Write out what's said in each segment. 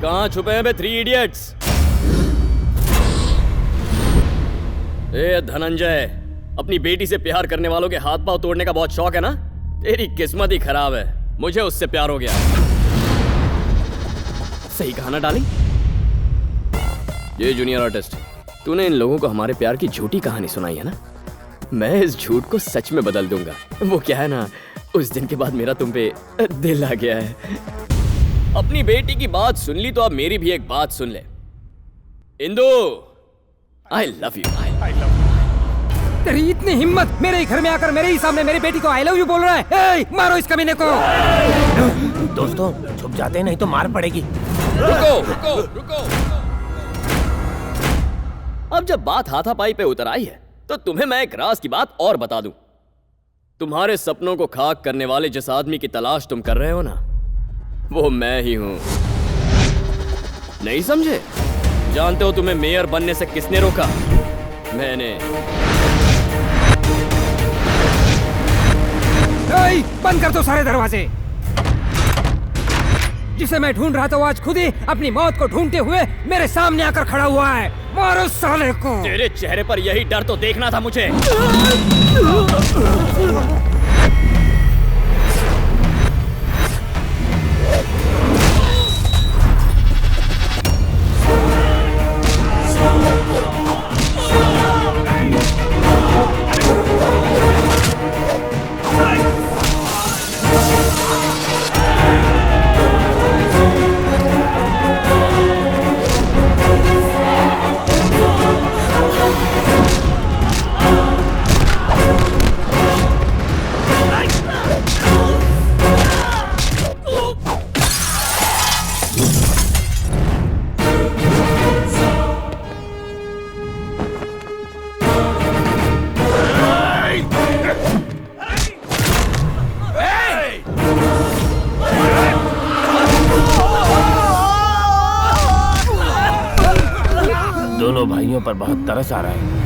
कहाँ छुपे हैं बे थ्री इडियट्स? ए धनंजय, अपनी बेटी से प्यार करने वालों के हाथ पांव तोड़ने का बहुत शौक है ना? तेरी किस्मत ही खराब है, मुझे उससे प्यार हो गया। सही कहा ना डार्लिंग? ये जूनियर आर्टिस्ट, तूने इन लोगों को हमारे प्यार की झूठी कहानी सुनाई है ना? मैं इस झूठ को सच में बदल दूंगा। वो क्या है ना, उस दिन के बाद मेरा तुम पे दिल आ गया है। अपनी बेटी की बात सुन ली तो अब मेरी भी एक बात सुन ले। Indu, I love you. तेरी इतनी हिम्मत, मेरे ही घर में आकर मेरे ही सामने मेरी बेटी को आई लव यू बोल रहा है? ए, मारो इस कमीने को। दोस्तों छुप जाते हैं, नहीं तो मार पड़ेगी। रुको रुको रुको। अब जब बात हाथापाई पे उतर आई है तो तुम्हें मैं एक राज की बात और बता दूं। तुम्हारे सपनों को खाक करने वाले जिस आदमी की तलाश तुम कर रहे हो ना, वो मैं ही हूं। नहीं समझे? जानते हो तुम्हें मेयर बनने से किसने रोका? मैंने। बंद कर दो सारे दरवाजे। जिसे मैं ढूंढ रहा था वो आज खुद ही अपनी मौत को ढूंढते हुए मेरे सामने आकर खड़ा हुआ है। मारो साले को। तेरे चेहरे पर यही डर तो देखना था मुझे। दोनों भाइयों पर बहुत तरस आ रहा है।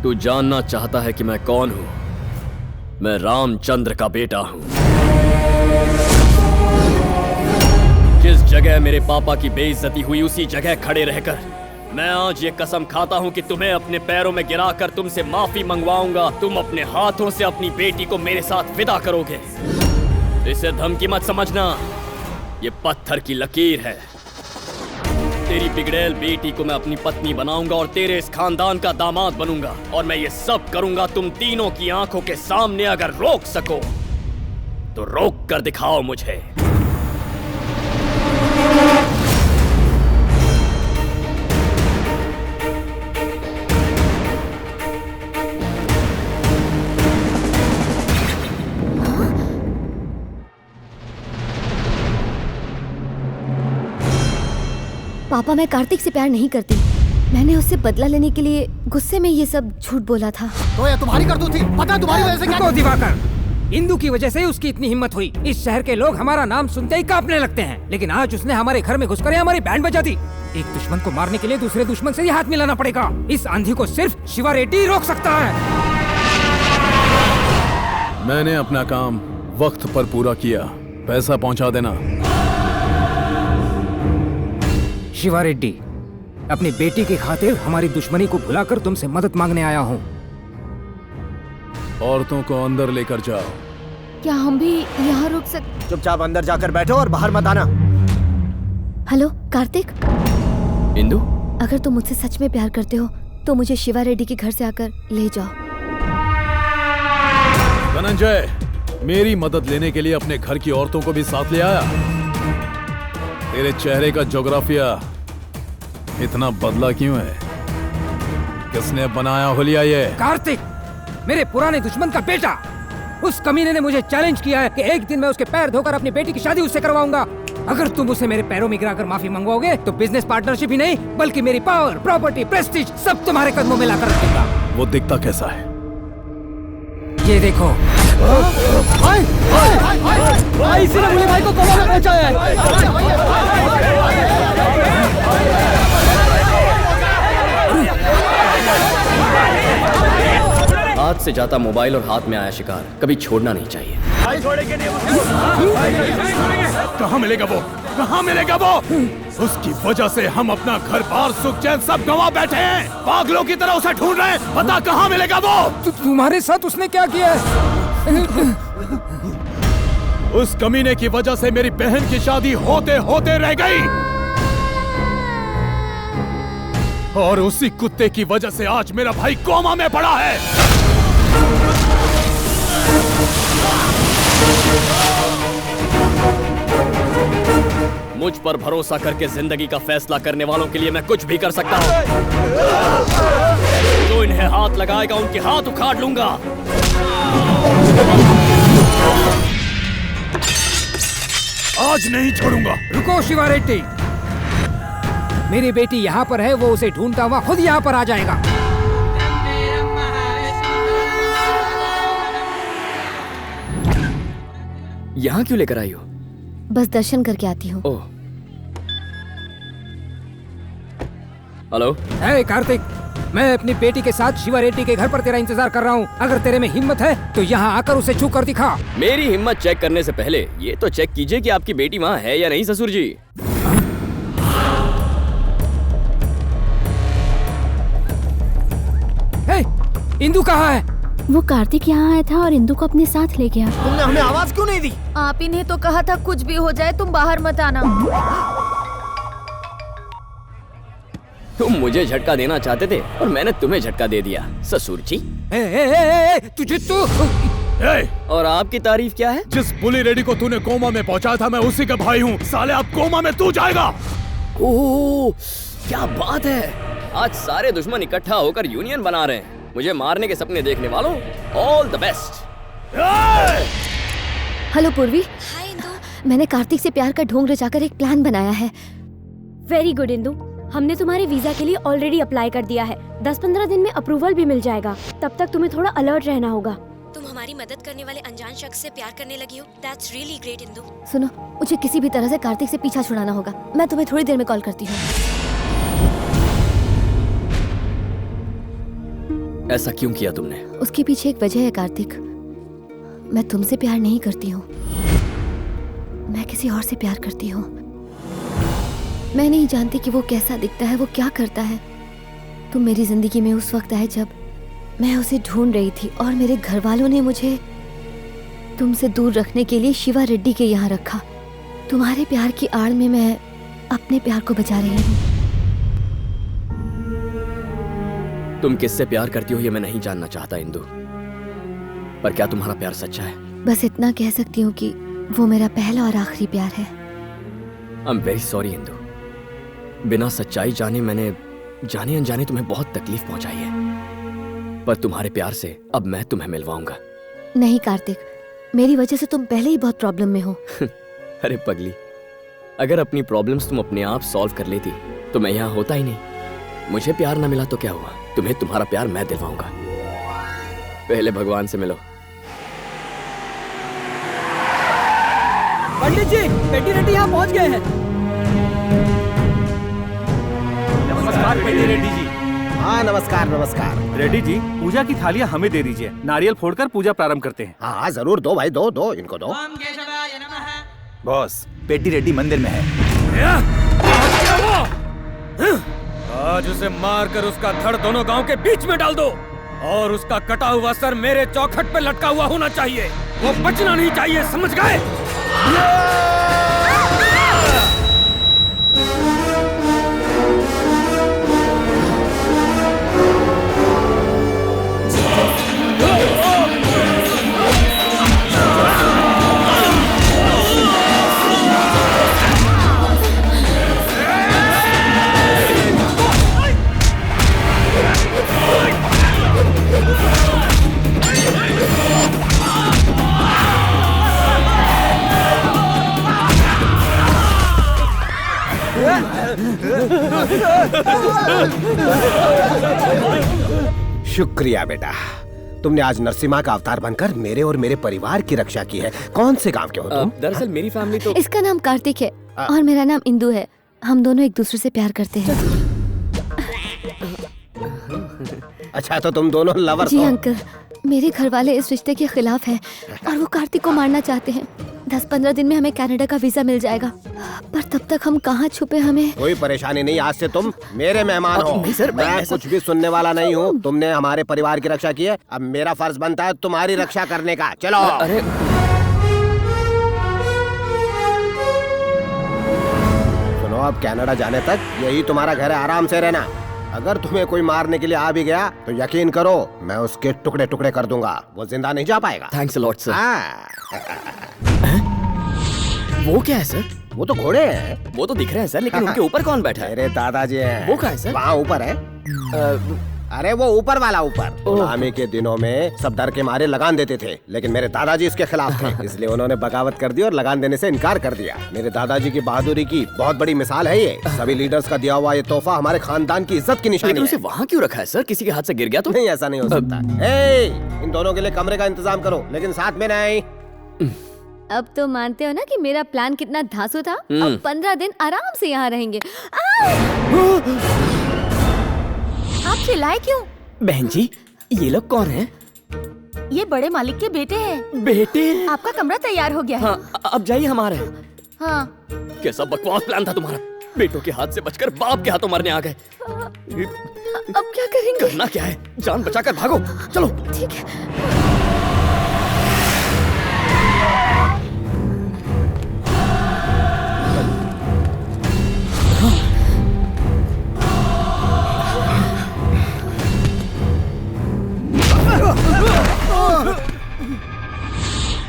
तू जानना चाहता है कि मैं कौन हूं? मैं रामचंद्र का बेटा हूं। जिस जगह मेरे पापा की बेइज्जती हुई उसी जगह खड़े रहकर मैं आज ये कसम खाता हूं कि तुम्हें अपने पैरों में गिराकर तुमसे माफी मंगवाऊंगा। तुम अपने हाथों से अपनी बेटी को मेरे साथ विदा करोगे। इसे धमकी मत समझना, ये पत्थर की लकीर है। तेरी बिगड़ैल बेटी को मैं अपनी पत्नी बनाऊंगा और तेरे इस खानदान का दामाद बनूंगा। और मैं ये सब करूंगा तुम तीनों की आंखों के सामने। अगर रोक सको तो रोक कर दिखाओ मुझे। पापा, मैं कार्तिक से प्यार नहीं करती। मैंने उससे बदला लेने के लिए गुस्से में ये सब झूठ बोला था। तो ये तुम्हारी करतूत थी। पता तुम्हारी वजह से क्या? दिवाकर, इंदु की वजह से उसकी इतनी हिम्मत हुई। इस शहर के लोग हमारा नाम सुनते ही कांपने लगते हैं। लेकिन आज उसने हमारे घर में घुसकर हमारी बैंड बजा दी। एक दुश्मन को मारने के लिए दूसरे दुश्मन से ही हाथ मिलाना पड़ेगा। इस आंधी को सिर्फ शिवा रेड्डी रोक सकता है। मैंने अपना काम वक्त पर पूरा किया। पैसा पहुंचा देना। शिवा रेड्डी, अपनी बेटी की खातिर हमारी दुश्मनी को भुलाकर तुमसे मदद मांगने आया हूँ। औरतों को अंदर लेकर जाओ, क्या हम भी यहाँ रुक सकते? चुपचाप अंदर जाकर बैठो और बाहर मत आना। हेलो कार्तिक, इंदु, अगर तुम मुझसे सच में प्यार करते हो तो मुझे शिवा रेड्डी के घर से आकर ले जाओ। धनंजय, मेरी मदद लेने के लिए अपने घर की औरतों को भी साथ ले आया। तेरे चेहरे का ज्योग्राफिया इतना बदला क्यों है? किसने बनाया हुलिया ये? कार्तिक, मेरे पुराने दुश्मन का बेटा। उस कमीने ने मुझे चैलेंज किया है कि एक दिन मैं उसके पैर धोकर अपनी बेटी की शादी उससे करवाऊंगा। अगर तुम उसे मेरे पैरों में गिराकर माफी मंगवाओगे तो बिजनेस पार्टनरशिप ही नहीं बल्कि मेरी पावर, प्रॉपर्टी, प्रेस्टीज सब तुम्हारे कदमों में लाकर रख दूंगा। वो दिखता कैसा है? ये देखो। भाई इसी ने मुझे भाई को कोमा में पहुंचाया है। हाथ से जाता मोबाइल और हाथ में आया शिकार कभी छोड़ना नहीं चाहिए। कहाँ मिलेगा वो? कहाँ मिलेगा वो? उसकी वजह से हम अपना घर बार सुख चैन सब गंवा बैठे हैं। पागलों की तरह उसे ढूंढ रहे हैं। बता कहाँ मिलेगा वो? तुम्हारे साथ उसने क्या किया है? उस कमीने की वजह से मेरी बहन की शादी होते होते रह गई और उसी कुत्ते की वजह से आज मेरा भाई कोमा में पड़ा है। मुझ पर भरोसा करके जिंदगी का फैसला करने वालों के लिए मैं कुछ भी कर सकता हूँ। जो इन्हें हाथ लगाएगा उनके हाथ उखाड़ लूंगा। आज नहीं छोड़ूंगा। रुको शिवा रेड्डी, मेरी बेटी यहाँ पर है, वो उसे ढूंढता हुआ खुद यहाँ पर आ जाएगा। यहाँ क्यों लेकर आई हो? बस दर्शन करके आती हूँ। ओह, हेलो। हे कार्तिक, मैं अपनी बेटी के साथ शिवा रेड्डी के घर पर तेरा इंतजार कर रहा हूँ। अगर तेरे में हिम्मत है तो यहाँ आकर उसे छू कर दिखा। मेरी हिम्मत चेक करने से पहले ये तो चेक कीजिए कि आपकी बेटी वहाँ है या नहीं ससुर जी। हे, इंदु कहाँ है? वो कार्तिक यहाँ आया था और इंदु को अपने साथ ले गया। तुमने हमें आवाज क्यों नहीं दी? आप इन्हें तो कहा था कुछ भी हो जाए तुम बाहर मत आना। तुम मुझे झटका देना चाहते थे और मैंने तुम्हें झटका दे दिया ससुर जी। तुझे तो और आपकी तारीफ क्या है? जिस बुली रेडी को तूने कोमा में पहुंचाया था मैं उसी का भाई हूँ। साले अब कोमा में तू जाएगा। ओह, क्या बात है। आज सारे दुश्मन इकट्ठा होकर यूनियन बना रहे हैं। मुझे मारने के सपने देखने वालों, ऑल द बेस्ट। हेलो पूर्वी। हाय इंदु। मैंने कार्तिक से प्यार का ढोंग रचाकर एक प्लान बनाया है। वेरी गुड इंदु, हमने तुम्हारे वीजा के लिए ऑलरेडी अप्लाई कर दिया है। 10-15 दिन में अप्रूवल भी मिल जाएगा। तब तक तुम्हें थोड़ा अलर्ट रहना होगा। तुम हमारी मदद करने वाले अनजान शख्स से प्यार करने लगी हो। That's really great Indu. सुनो, मुझे किसी भी तरह से कार्तिक से पीछा छुड़ाना होगा। मैं तुम्हें थोड़ी देर में कॉल करती हूँ। ऐसा क्यों किया तुमने? उसके पीछे एक वजह है कार्तिक। मैं तुमसे प्यार नहीं करती हूँ, मैं किसी और से प्यार करती हूँ। मैं नहीं जानती कि वो कैसा दिखता है, वो क्या करता है। तुम मेरी जिंदगी में उस वक्त आए जब मैं उसे ढूंढ रही थी और मेरे घर वालों ने मुझे तुमसे दूर रखने के लिए शिवा रेड्डी के यहाँ रखा। तुम्हारे प्यार की आड़ में मैं अपने प्यार को बचा रही हूँ। तुम किससे प्यार करती हो ये मैं नहीं जानना चाहता इंदु, पर क्या तुम्हारा प्यार सच्चा है? बस इतना कह सकती हूँ कि वो मेरा पहला और आखिरी प्यार है। I am very sorry Indu. बिना सच्चाई जाने मैंने जाने अनजाने तुम्हें बहुत तकलीफ पहुंचाई है, पर तुम्हारे प्यार से अब मैं तुम्हें मिलवाऊंगा। नहीं कार्तिक, मेरी वजह से तुम पहले ही बहुत प्रॉब्लम में हो। अरे पगली, अगर अपनी प्रॉब्लम्स तुम अपने आप सॉल्व कर लेती तो मैं यहाँ होता ही नहीं। मुझे प्यार ना मिला तो क्या हुआ, तुम्हें तुम्हारा प्यार मैं दिलवाऊंगा। पहले भगवान से मिलो। पंडित जी, पेटी रेड्डी यहाँ पहुँच गए हैं। नमस्कार पेटी रेड्डी जी। हाँ नमस्कार नमस्कार। रेड्डी जी, पूजा की थालियाँ हमें दे दीजिए। नारियल फोड़कर पूजा प्रारंभ करते हैं। हाँ जरूर, दो भाई, दो दो, इनको दो। बॉस, पेटी रेड्डी मंदिर में है। आज उसे मारकर उसका धड़ दोनों गांव के बीच में डाल दो और उसका कटा हुआ सर मेरे चौखट पे लटका हुआ होना चाहिए। वो बचना नहीं चाहिए, समझ गए? शुक्रिया बेटा, तुमने आज नरसिम्हा का अवतार बनकर मेरे और मेरे परिवार की रक्षा की है। कौन से गांव के हो तुम? दरअसल मेरी फैमिली तो इसका नाम कार्तिक है और मेरा नाम इंदु है। हम दोनों एक दूसरे से प्यार करते हैं। अच्छा, तो तुम दोनों लवर जी हो? अंकल, मेरे घर वाले इस रिश्ते के खिलाफ हैं और वो कार्तिक को मारना चाहते हैं। 10-15 दिन में हमें कनाडा का वीजा मिल जाएगा, पर तब तक हम कहाँ छुपे? हमें कोई परेशानी नहीं, आज से तुम मेरे मेहमान हो। नहीं सर, मैं कुछ भी सुनने वाला नहीं हूँ। तुमने हमारे परिवार की रक्षा की है, अब मेरा फर्ज बनता है तुम्हारी रक्षा करने का। चलो। अरे सुनो, अब कनाडा जाने तक यही तुम्हारा घर है, आराम से रहना। अगर तुम्हें कोई मारने के लिए आ भी गया तो यकीन करो मैं उसके टुकड़े टुकड़े कर दूंगा, वो जिंदा नहीं जा पाएगा। Thanks a lot sir. वो क्या है सर? वो तो घोड़े हैं। वो तो दिख रहे हैं सर, लेकिन उनके ऊपर कौन बैठा है? मेरे दादाजी हैं। वो कहाँ है सर? वहाँ ऊपर है। अरे वो ऊपर वाला ऊपर। गुलामी के दिनों में सब डर के मारे लगान देते थे, लेकिन मेरे दादाजी इसके खिलाफ थे, इसलिए उन्होंने बगावत कर दी और लगान देने से इनकार कर दिया। मेरे दादाजी की बहादुरी की बहुत बड़ी मिसाल है ये। सभी लीडर्स का दिया हुआ ये तोहफा हमारे खानदान की इज्जत की निशानी लेकिन उसे है। वहाँ क्यों रखा है सर? किसी के हाथ से गिर गया तो? नहीं, ऐसा नहीं हो सकता। इन दोनों के लिए कमरे का इंतजाम करो, लेकिन साथ में नहीं। अब तो मानते हो ना कि मेरा प्लान कितना धांसू था? अब 15 दिन आराम से यहाँ रहेंगे। आप चिल्लाए क्यों? बहन जी, ये लोग कौन हैं? ये बड़े मालिक के बेटे हैं। बेटे? आपका कमरा तैयार हो गया है। हाँ, अब जाइए हमारे। हाँ। कैसा बकवास प्लान था तुम्हारा? बेटों के हाथ से बचकर बाप के हाथों मरने आ गए। अब क्या करेंगे? करना क्या है? जान बचाकर भागो। चलो। ठीक है।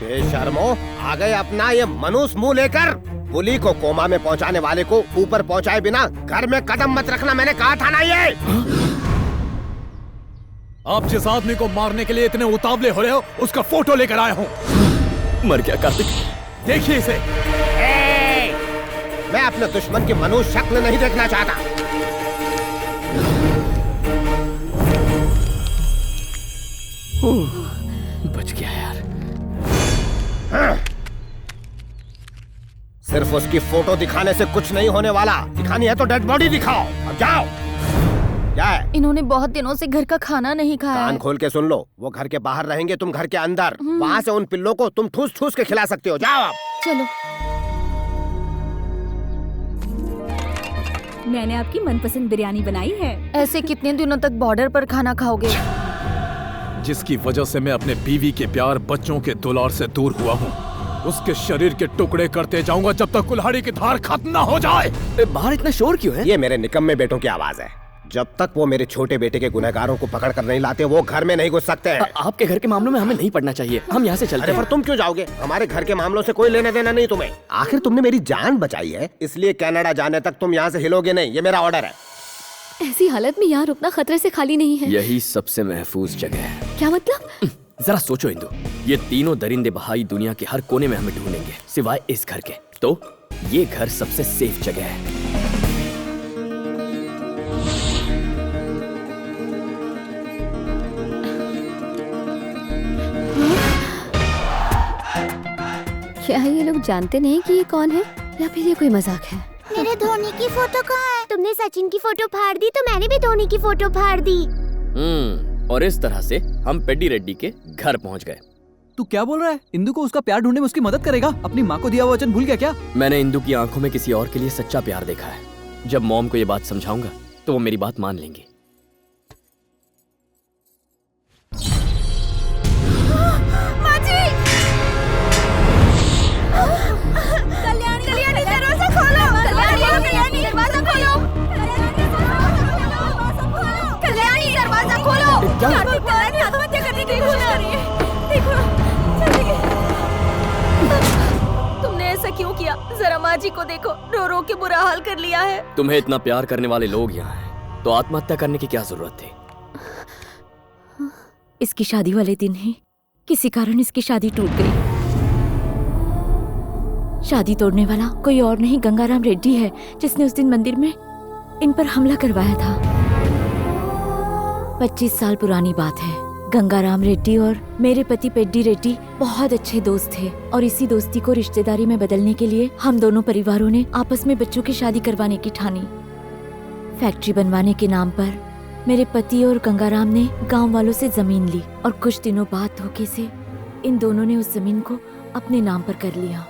बेशर्मो, आ गए अपना ये मनुष्य मुंह लेकर। पुली को कोमा में पहुंचाने वाले को ऊपर पहुंचाए बिना घर में कदम मत रखना, मैंने कहा था ना। ये आप जिस आदमी को मारने के लिए इतने उतावले हो रहे हो, उसका फोटो लेकर आया हूँ। मर गया कार्तिक। देखिए इसे। मैं अपने दुश्मन की मनुष्य शक्ल नहीं देखना चाहता। बच गया यार। सिर्फ उसकी फोटो दिखाने से कुछ नहीं होने वाला। दिखानी है तो डेड बॉडी दिखाओ। अब जाओ। क्या है? इन्होंने बहुत दिनों से घर का खाना नहीं खाया कान है। खोल के सुन लो, वो घर के बाहर रहेंगे, तुम घर के अंदर। वहाँ से उन पिल्लों को तुम ठूस ठूस के खिला सकते हो। जाओ अब। चलो। मैंने आपकी मनपसंद बिरयानी बनाई है। ऐसे कितने दिनों तक बॉर्डर पर खाना खाओगे? जिसकी वजह से मैं अपने बीवी के प्यार, बच्चों के दुलार से दूर हुआ हूँ, उसके शरीर के टुकड़े करते जाऊंगा जब तक कुल्हाड़ी की धार खत्म न हो जाए। बाहर इतना शोर क्यों है? ये मेरे निकम्मे बेटों की आवाज है। जब तक वो मेरे छोटे बेटे के गुनहगारों को पकड़ कर नहीं लाते, वो घर में नहीं घुस सकते हैं। आपके घर के मामलों में हमें नहीं पड़ना चाहिए, हम यहाँ से चलते अरे हैं। पर तुम क्यों जाओगे? हमारे घर के मामलों से कोई लेना देना नहीं तुम्हें। आखिर तुमने मेरी जान बचाई है, इसलिए कनाडा जाने तक तुम यहाँ से हिलोगे नहीं, ये मेरा ऑर्डर है। ऐसी हालत में यहाँ रुकना खतरे से खाली नहीं है। यही सबसे महफूज जगह है। क्या मतलब? जरा सोचो इंदु, ये तीनों दरिंदे बहाई दुनिया के हर कोने में हमें ढूंढेंगे सिवाय इस घर के, तो ये घर सबसे सेफ जगह है। क्या ये लोग जानते नहीं कि ये कौन है, या फिर ये कोई मजाक है? मेरे धोनी की फोटो कहाँ है? तुमने सचिन की फोटो फाड़ दी तो मैंने भी धोनी की फोटो फाड़ दी। और इस तरह से हम पेड्डी रेड्डी के घर पहुंच गए। तू क्या बोल रहा है? इंदु को उसका प्यार ढूंढने में उसकी मदद करेगा? अपनी माँ को दिया हुआ वचन भूल गया क्या? मैंने इंदु की आंखों में किसी और के लिए सच्चा प्यार देखा है। जब मॉम को ये बात समझाऊंगा तो वो मेरी बात मान लेंगी। ऐसा क्यों किया? जरा माँ जी को देखो, रो रो के बुरा हाल कर लिया है। तुम्हें इतना प्यार करने वाले लोग यहाँ हैं, तो आत्महत्या करने की क्या जरूरत थी? इसकी शादी वाले दिन ही किसी कारण इसकी शादी टूट गई। शादी तोड़ने वाला कोई और नहीं गंगाराम रेड्डी है, जिसने उस दिन मंदिर में इन पर हमला करवाया था। 25 साल पुरानी बात है। गंगाराम रेड्डी और मेरे पति पेड्डी रेड्डी बहुत अच्छे दोस्त थे और इसी दोस्ती को रिश्तेदारी में बदलने के लिए हम दोनों परिवारों ने आपस में बच्चों की शादी करवाने की ठानी। फैक्ट्री बनवाने के नाम पर मेरे पति और गंगाराम ने गांव वालों से जमीन ली और कुछ दिनों बाद धोखे से इन दोनों ने उस जमीन को अपने नाम पर कर लिया।